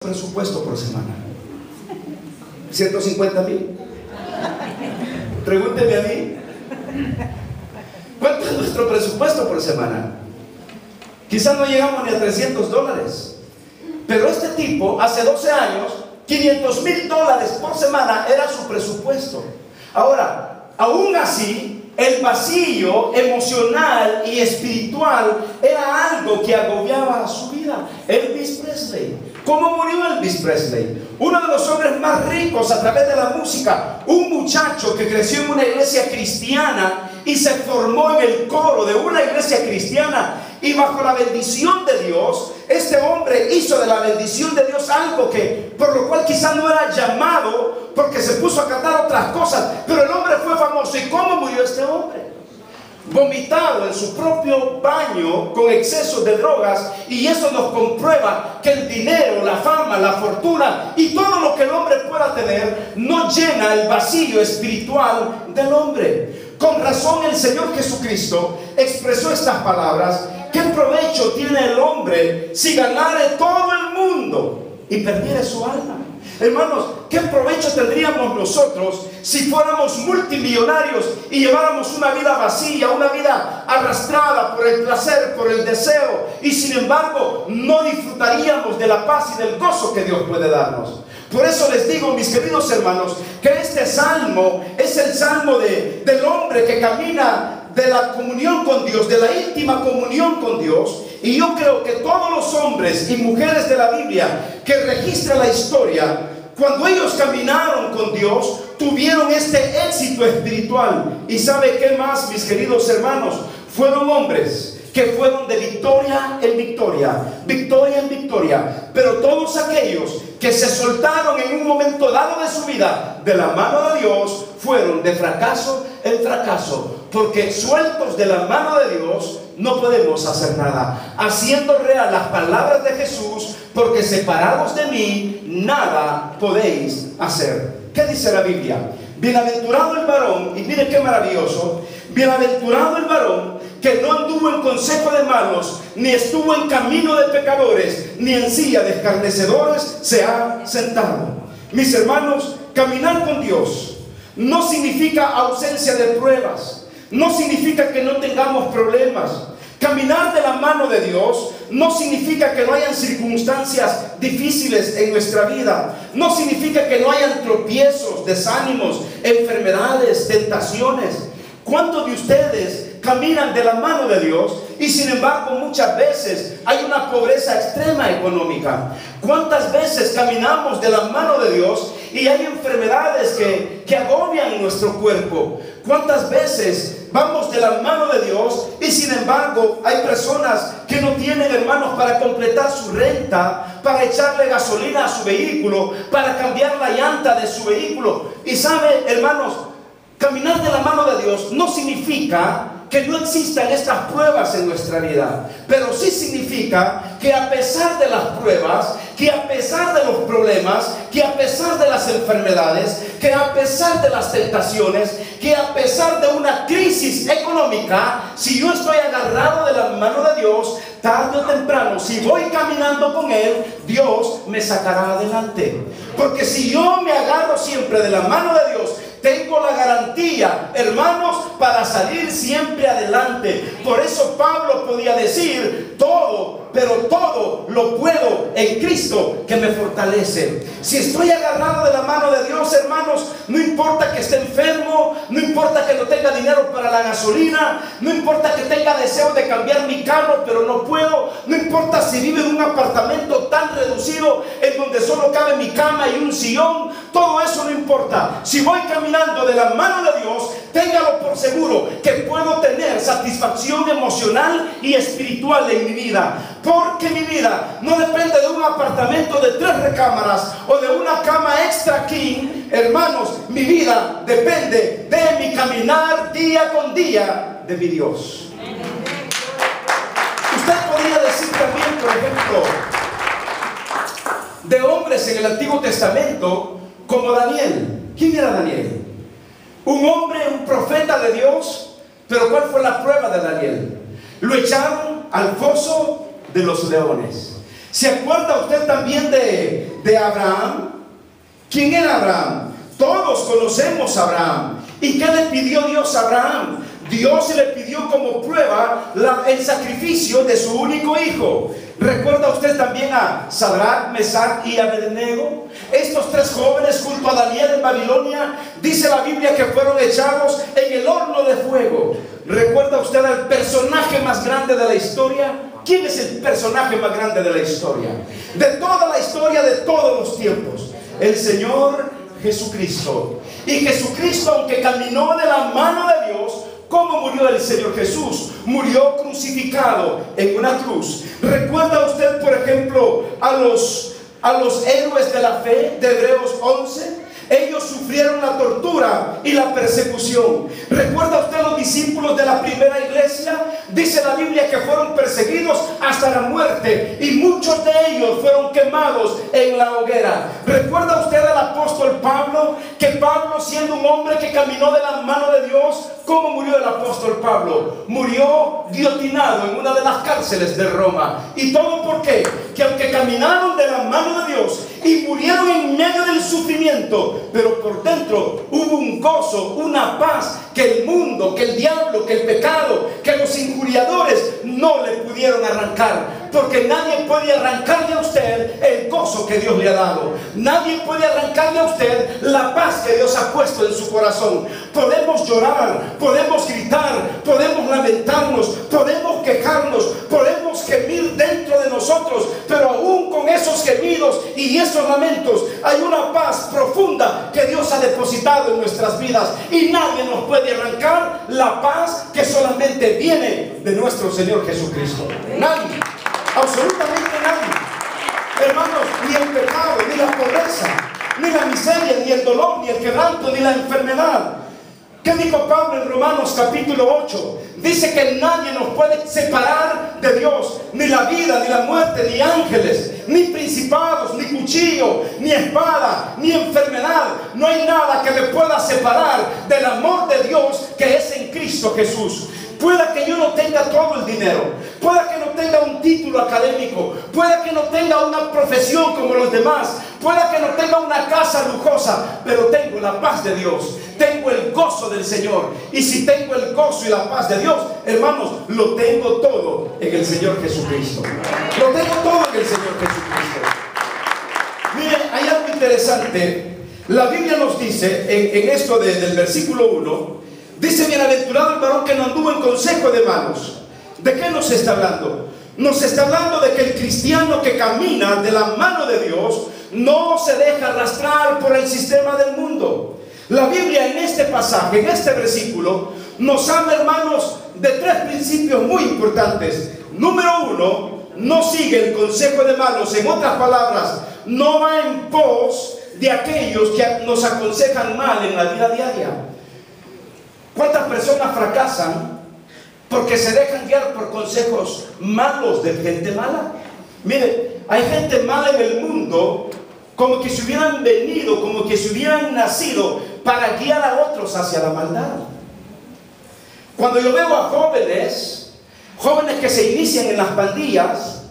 Presupuesto por semana. 150,000. Pregúnteme a mí. ¿Cuánto es nuestro presupuesto por semana? Quizás no llegamos ni a $300. Pero este tipo, hace 12 años, $500,000 por semana era su presupuesto. Ahora, aún así, el vacío emocional y espiritual era algo que agobiaba su vida. Elvis Presley. ¿Cómo murió Elvis Presley? Uno de los hombres más ricos a través de la música. Un muchacho que creció en una iglesia cristiana y se formó en el coro de una iglesia cristiana. Y bajo la bendición de Dios, este hombre hizo de la bendición de Dios algo que, por lo cual quizás no era llamado, porque se puso a cantar otras cosas. Pero el hombre fue famoso. ¿Y cómo murió este hombre? Vomitado en su propio baño con excesos de drogas. Y eso nos comprueba que el dinero, la fama, la fortuna y todo lo que el hombre pueda tener no llena el vacío espiritual del hombre. Con razón el Señor Jesucristo expresó estas palabras: ¿qué provecho tiene el hombre si ganare todo el mundo y perdiere su alma? Hermanos, ¿qué provecho tendríamos nosotros si fuéramos multimillonarios y lleváramos una vida vacía, una vida arrastrada por el placer, por el deseo, y sin embargo no disfrutaríamos de la paz y del gozo que Dios puede darnos? Por eso les digo, mis queridos hermanos, que este salmo es el salmo del hombre que camina de la comunión con Dios, de la íntima comunión con Dios. Y yo creo que todos los hombres y mujeres de la Biblia que registra la historia, cuando ellos caminaron con Dios, tuvieron este éxito espiritual. ¿Y sabe qué más, mis queridos hermanos? Fueron hombres que fueron de victoria en victoria, victoria en victoria. Pero todos aquellos que se soltaron en un momento dado de su vida de la mano de Dios, fueron de fracaso en fracaso. Porque sueltos de la mano de Dios no podemos hacer nada. Haciendo real las palabras de Jesús: porque separados de mí nada podéis hacer. ¿Qué dice la Biblia? Bienaventurado el varón, y mire qué maravilloso, bienaventurado el varón que no anduvo en consejo de malos, ni estuvo en camino de pecadores, ni en silla de escarnecedores se ha sentado. Mis hermanos, caminar con Dios no significa ausencia de pruebas, no significa que no tengamos problemas. Caminar de la mano de Dios no significa que no hayan circunstancias difíciles en nuestra vida. No significa que no hayan tropiezos, desánimos, enfermedades, tentaciones. ¿Cuántos de ustedes caminan de la mano de Dios y sin embargo muchas veces hay una pobreza extrema económica? ¿Cuántas veces caminamos de la mano de Dios y hay enfermedades que agobian nuestro cuerpo? ¿Cuántas veces vamos de la mano de Dios y sin embargo hay personas que no tienen, hermanos, para completar su renta, para echarle gasolina a su vehículo, para cambiar la llanta de su vehículo? Y sabe, hermanos, caminar de la mano de Dios no significa que no existan estas pruebas en nuestra vida, pero sí significa que a pesar de las pruebas, que a pesar de los problemas, que a pesar de las enfermedades, que a pesar de las tentaciones, que a pesar de una crisis económica, si yo estoy agarrado de la mano de Dios, tarde o temprano, si voy caminando con Él, Dios me sacará adelante. Porque si yo me agarro siempre de la mano de Dios, tengo la garantía, hermanos, para salir siempre adelante. Por eso Pablo podía decir: todo, pero todo lo puedo en Cristo que me fortalece. Si estoy agarrado de la mano de Dios, hermanos, no importa que esté enfermo, no importa que no tenga dinero para la gasolina, no importa que tenga deseo de cambiar mi carro pero no puedo, no importa si vivo en un apartamento tan reducido en donde solo cabe mi cama y un sillón, todo eso no importa. Si voy caminando de la mano de Dios, téngalo por seguro que puedo tener satisfacción emocional y espiritual en mi vida. Porque mi vida no depende de un apartamento de 3 recámaras o de una cama extra king. Hermanos, mi vida depende de mi caminar día con día de mi Dios. Usted podría decir también, por ejemplo, de hombres en el Antiguo Testamento como Daniel. ¿Quién era Daniel? Un hombre, un profeta de Dios. Pero ¿cuál fue la prueba de Daniel? Lo echaron al foso de los leones. ¿Se acuerda usted también de de Abraham. ¿Quién era Abraham? Todos conocemos a Abraham. ¿Y qué le pidió Dios a Abraham? Dios le pidió como prueba el sacrificio de su único hijo. ¿Recuerda usted también a Sadrach, Mesach y Abednego? Estos tres jóvenes junto a Daniel en Babilonia, dice la Biblia que fueron echados en el horno de fuego. ¿Recuerda usted al personaje más grande de la historia? ¿Quién es el personaje más grande de la historia? De toda la historia, de todos los tiempos. El Señor Jesucristo. Y Jesucristo, aunque caminó de la mano de Dios, ¿cómo murió el Señor Jesús? Murió crucificado en una cruz. ¿Recuerda usted, por ejemplo, a los héroes de la fe de Hebreos 11? Ellos sufrieron la tortura y la persecución. ¿Recuerda usted a los discípulos de la primera iglesia? Dice la Biblia que fueron perseguidos hasta la muerte y muchos de ellos fueron quemados en la hoguera. ¿Recuerda usted al apóstol Pablo? Que Pablo, siendo un hombre que caminó de la mano de Dios, ¿cómo murió el apóstol Pablo? Murió guillotinado en una de las cárceles de Roma. ¿Y todo por qué? Que aunque caminaron de la mano de Dios y murieron en medio del sufrimiento, pero por dentro hubo un gozo, una paz que el mundo, que el diablo, que el pecado, que los injuriadores no le pudieron arrancar. Porque nadie puede arrancarle a usted el gozo que Dios le ha dado. Nadie puede arrancarle a usted la paz que Dios ha puesto en su corazón. Podemos llorar, podemos gritar, podemos lamentarnos, podemos quejarnos, podemos gemir dentro de nosotros, pero aún con esos gemidos y esos lamentos hay una paz profunda que Dios ha depositado en nuestras vidas, y nadie nos puede arrancar la paz que solamente viene de nuestro Señor Jesucristo. Nadie, absolutamente nadie. Hermanos, ni el pecado, ni la pobreza, ni la miseria, ni el dolor, ni el quebranto, ni la enfermedad. ¿Qué dijo Pablo en Romanos capítulo 8? Dice que nadie nos puede separar de Dios, ni la vida, ni la muerte, ni ángeles, ni principados, ni cuchillo, ni espada, ni enfermedad. No hay nada que me pueda separar del amor de Dios que es en Cristo Jesús. Pueda que yo no tenga todo el dinero, pueda que no tenga un título académico, pueda que no tenga una profesión como los demás, pueda que no tenga una casa lujosa, pero tengo la paz de Dios, tengo el gozo del Señor. Y si tengo el gozo y la paz de Dios, hermanos, lo tengo todo en el Señor Jesucristo. Lo tengo todo en el Señor Jesucristo. Mire, hay algo interesante. La Biblia nos dice en esto del versículo 1, dice: bienaventurado el varón que no anduvo en consejo de malos. ¿De qué nos está hablando? Nos está hablando de que el cristiano que camina de la mano de Dios no se deja arrastrar por el sistema del mundo. La Biblia en este pasaje, en este versículo, nos habla, hermanos, de tres principios muy importantes. Número uno, no sigue el consejo de malos. En otras palabras, no va en pos de aquellos que nos aconsejan mal en la vida diaria. ¿Cuántas personas fracasan porque se dejan guiar por consejos malos de gente mala? Mire, hay gente mala en el mundo como que se hubieran venido, como que se hubieran nacido para guiar a otros hacia la maldad. Cuando yo veo a jóvenes que se inician en las pandillas,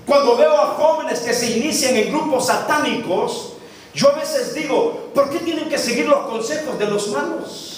cuando veo a jóvenes que se inician en grupos satánicos, yo a veces digo, ¿por qué tienen que seguir los consejos de los malos?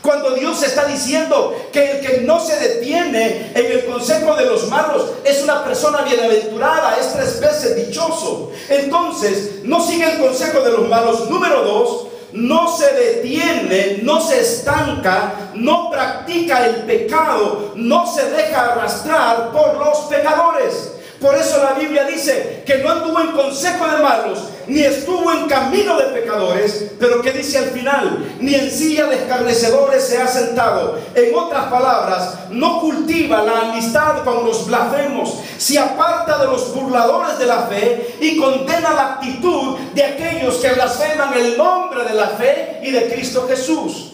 Cuando Dios está diciendo que el que no se detiene en el consejo de los malos es una persona bienaventurada, es 3 veces dichoso. Entonces, no sigue el consejo de los malos. Número 2, no se detiene, no se estanca, no practica el pecado, no se deja arrastrar por los pecadores. Por eso la Biblia dice que no anduvo en consejo de malos, ni estuvo en camino de pecadores, pero que dice al final, ni en silla de escarnecedores se ha sentado. En otras palabras, no cultiva la amistad con los blasfemos, se aparta de los burladores de la fe y condena la actitud de aquellos que blasfeman el nombre de la fe y de Cristo Jesús.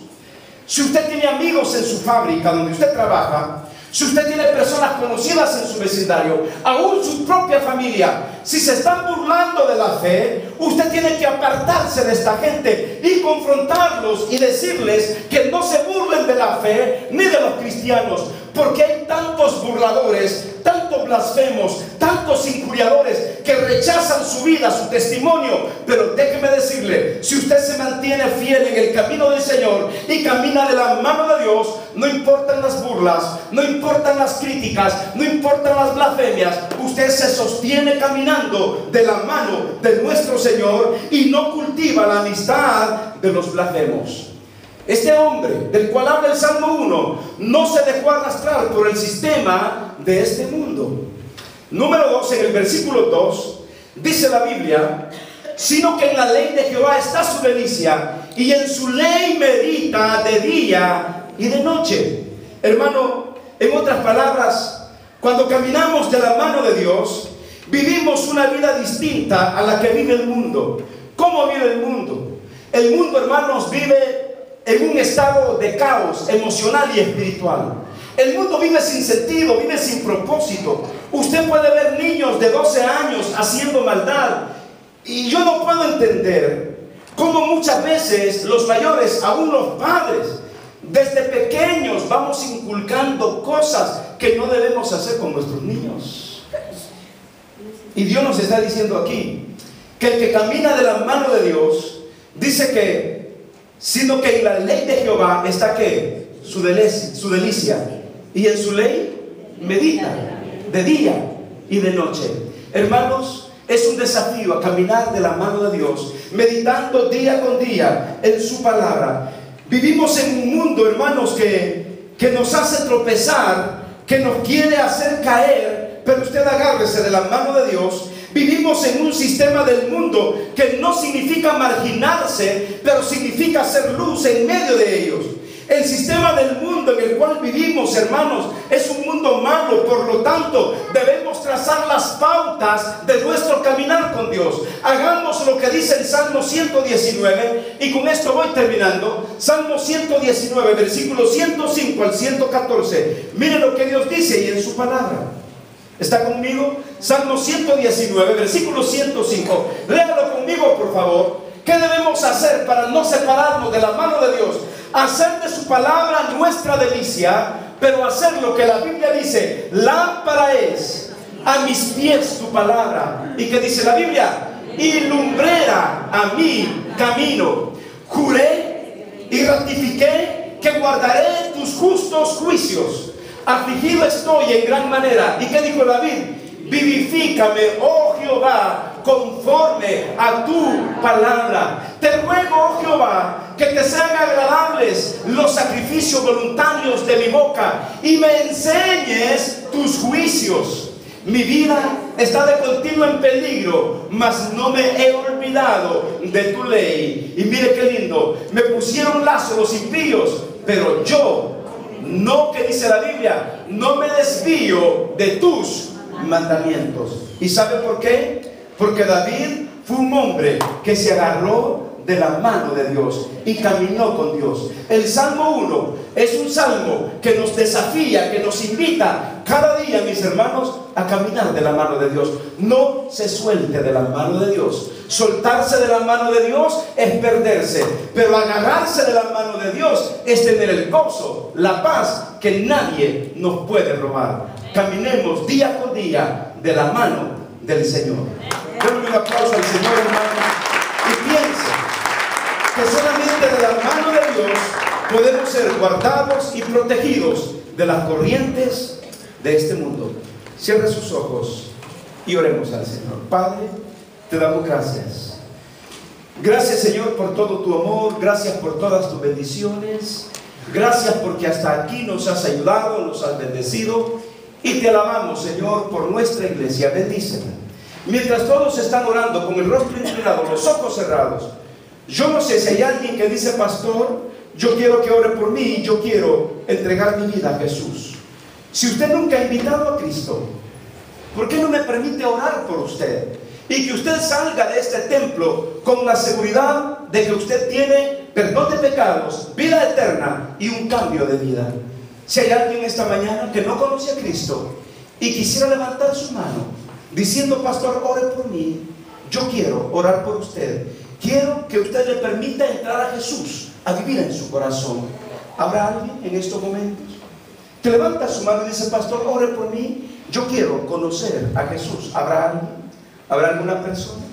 Si usted tiene amigos en su fábrica donde usted trabaja, si usted tiene personas conocidas en su vecindario, aún su propia familia, si se están burlando de la fe, usted tiene que apartarse de esta gente y confrontarlos y decirles que no se burlen de la fe ni de los cristianos, Porque hay tantos burladores, tantos blasfemos, tantos injuriadores que rechazan su vida, su testimonio. Pero déjeme decirle, si usted se mantiene fiel en el camino del Señor y camina de la mano de Dios, no importan las burlas, no importan las críticas, no importan las blasfemias, usted se sostiene caminando de la mano de nuestro Señor y no cultiva la amistad de los blasfemos. Este hombre del cual habla el Salmo 1 no se dejó arrastrar por el sistema de este mundo. Número 2, en el versículo 2 dice la Biblia: sino que en la ley de Jehová está su delicia, y en su ley medita de día y de noche. Hermano, en otras palabras, cuando caminamos de la mano de Dios, vivimos una vida distinta a la que vive el mundo. ¿Cómo vive el mundo? El mundo, hermanos, vive en un estado de caos emocional y espiritual. El mundo vive sin sentido, vive sin propósito. Usted puede ver niños de 12 años haciendo maldad, y yo no puedo entender cómo muchas veces los mayores, aún los padres, desde pequeños vamos inculcando cosas que no debemos hacer con nuestros niños. Y Dios nos está diciendo aquí que el que camina de la mano de Dios, dice que sino que en la ley de Jehová está ¿qué? Su delicia, y en su ley medita de día y de noche. Hermanos, es un desafío a caminar de la mano de Dios, meditando día con día en su palabra. Vivimos en un mundo, hermanos, que nos hace tropezar, que nos quiere hacer caer, pero usted agárrese de la mano de Dios. Vivimos en un sistema del mundo que no significa marginarse, pero significa ser luz en medio de ellos. El sistema del mundo en el cual vivimos, hermanos, es un mundo malo. Por lo tanto, debemos trazar las pautas de nuestro caminar con Dios. Hagamos lo que dice el Salmo 119, y con esto voy terminando. Salmo 119, versículos 105 al 114. Miren lo que Dios dice y en su palabra. ¿Está conmigo? Salmo 119, versículo 105. Léalo conmigo, por favor. ¿Qué debemos hacer para no separarnos de la mano de Dios? Hacer de su palabra nuestra delicia, pero hacer lo que la Biblia dice. Lámpara es a mis pies tu palabra. ¿Y qué dice la Biblia? Y lumbrera a mi camino. Juré y ratifiqué que guardaré tus justos juicios. Afligido estoy en gran manera. ¿Y qué dijo David? Vivifícame, oh Jehová, conforme a tu palabra. Te ruego, oh Jehová, que te sean agradables los sacrificios voluntarios de mi boca, y me enseñes tus juicios. Mi vida está de continuo en peligro, mas no me he olvidado de tu ley. Y mire qué lindo: me pusieron lazo los impíos, pero yo no, que dice la Biblia, no me desvío de tus mandamientos. ¿Y sabe por qué? Porque David fue un hombre que se agarró de la mano de Dios y caminó con Dios. El Salmo 1 es un salmo que nos desafía, que nos invita cada día, mis hermanos, a caminar de la mano de Dios. No se suelte de la mano de Dios. Soltarse de la mano de Dios es perderse, pero agarrarse de la mano de Dios es tener el gozo, la paz que nadie nos puede robar. Caminemos día con día de la mano del Señor. Denle un aplauso al Señor, hermano, y piense que solamente de la mano de Dios podemos ser guardados y protegidos de las corrientes de este mundo. Cierre sus ojos y oremos al Señor. Padre, te damos gracias. Gracias, Señor, por todo tu amor. Gracias por todas tus bendiciones. Gracias porque hasta aquí nos has ayudado, nos has bendecido. Y te alabamos, Señor, por nuestra iglesia. Bendícela. Mientras todos están orando con el rostro inclinado, los ojos cerrados, yo no sé si hay alguien que dice: pastor, yo quiero que ore por mí, yo quiero entregar mi vida a Jesús. Si usted nunca ha invitado a Cristo, ¿por qué no me permite orar por usted? Y que usted salga de este templo con la seguridad de que usted tiene perdón de pecados, vida eterna y un cambio de vida. Si hay alguien esta mañana que no conoce a Cristo y quisiera levantar su mano diciendo: pastor, ore por mí, yo quiero orar por usted, quiero que usted le permita entrar a Jesús a vivir en su corazón. ¿Habrá alguien en estos momentos? que levanta su mano y dice: pastor, ore por mí, yo quiero conocer a Jesús. ¿Habrá alguien? ¿Habrá alguna persona?